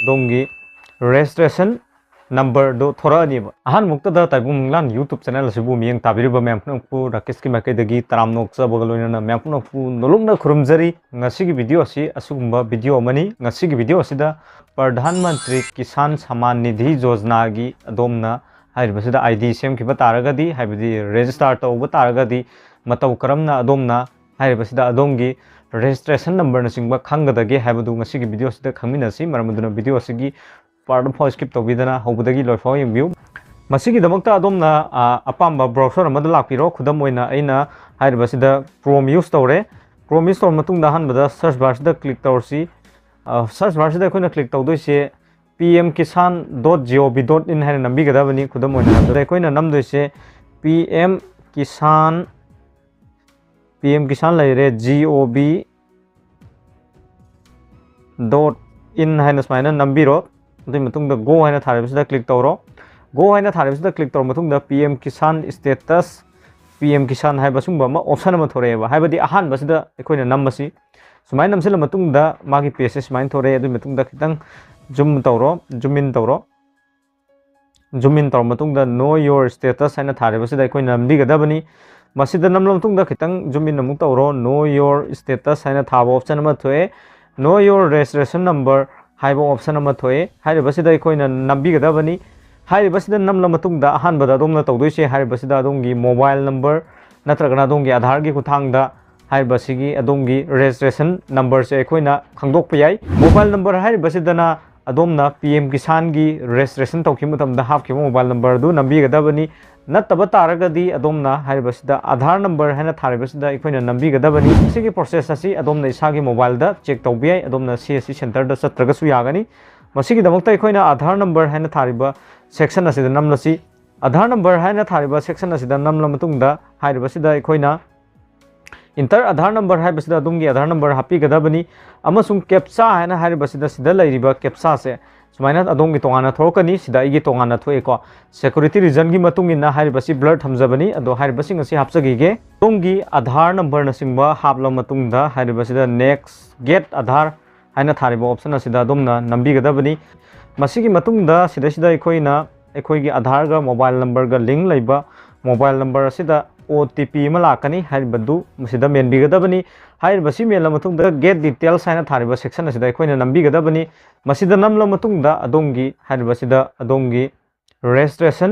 dongi registration number do thora ni ba ahan mukta da taibung lan YouTube channel sibu miyang tabiriba mem pu Rakesh ki makai dagi taram nok sa bogaloina na mem pu nolong na khurumjari ngasi gi video si asugumba video mani ngasi gi video sida Pradhan Mantri Kisan Samman Nidhi Yojana gi adomna haibasida ID sem ki bataragadi haibadi register to bataragadi matau karamna adomna haibasida adomgi registration number na singba khangadagi haibadu ngasi gi video sida khangminasi maramaduna video sigi part of skip to bidana hobudagi loifo yembiu masigi damakta adomna apamba browser amada lakpiro khudam oina aina haibasida Chrome use tore Chrome use tor matungda hanbada search bar sida click torsi search bar sida koina click tawdoise pmkisan.gov.in haina nambi gadabani khudam oina namda koina namdoise pm kisan laire gov.in haina smaina nambiro go haina tharibsida click tawro go haina tharibsida click tawro matungda pm kisan status pm kisan haiba sungba ma option ma thoreba haibadi ahan basida ekoina nammasi sumai namsila matungda magi page sumai thore adu matungda kitang zoom in tawro matungda know your status haina tharibsida ekoina namdi gadabani masida namlam matungda kitang zoom in namuk tawro know your status haina thaba option ma thoe know your registration number haiba option ama thoe haibasida ekoina nambi gadabani haibasida namla matungda ahan bada domna tawdoise haibasida adongi mobile number natragana adongi aadhar gi kuthangda haibasigi adongi registration number se ekoina khangdokpa yai mobile number haibasida na adomna pm kisan gi registration tawki mutamda hapki mobile number du nambi gadabani nataba taragadi adomna haibasida aadhar number haina tharibasida ekoina nambi gadabani sigi process asi adomna isagi mobile da check tawbiyai adomna CSC center da satragasu yagani masigi damakta ekoina aadhar number haina thariba section asida namlasi aadhar number haina thariba section asida namla matungda haibasida ekoina enter aadhar number haibasida adumgi aadhar number happy gadabani amasung captcha haina haibasida sida lairiba captcha se sumaina adongi tongana thorkani sida igi tongana thoeko security reason gi matungi na haibasi blur thamjabani ado haibasi ngasi hapsagi ge dongi aadhar number na singba hapla matungda haibasida next get aadhar haina thariba option asida adumna nambi gadabani masigi matungda sida ekoina ekoigi aadhar ga mobile number ga link laiba mobile number asida OTP malakani haibadu masida menbi gadabani haibasi mela matungda get details haina thariba section asida ekoina nambi gadabani masida namla matungda adongi haibasida adongi registration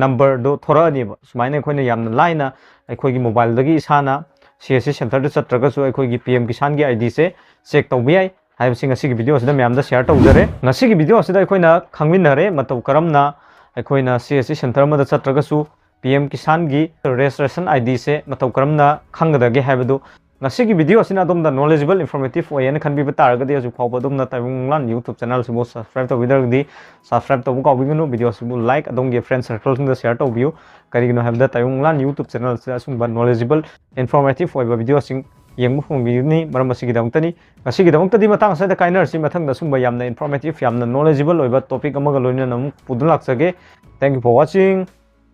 number do thorani ba sumaina ekoina yamna laina ekoigi mobile dagi isana CSC center da chatragasu ekoigi PM kisan gi ID se check tawbiyai haibasi ngasi gi video asida myamda share tawjare ngasi gi video asida ekoina khangminare matau karamna ekoina CSC center ma da chatragasu PM kisan gi registration ID se matau karamna khanggadage haibadu ngasi gi video asina adom da knowledgeable informative oyen khanbi bataragadi asu phawba adom na taimunglan YouTube channel sibo subscribe to vidar subscribe to buka bigunu video sibo like adom ge friend circle sing da share to view karigino habda taimunglan YouTube channel se asung ba knowledgeable informative oiba video sing yengmu phung video ni maram asigi damtani ngasi gi damtadi matang sa da kainer si mathang da sungba yamna informative yamna knowledgeable oiba topic amaga loina nam pudun laksage thank you for watching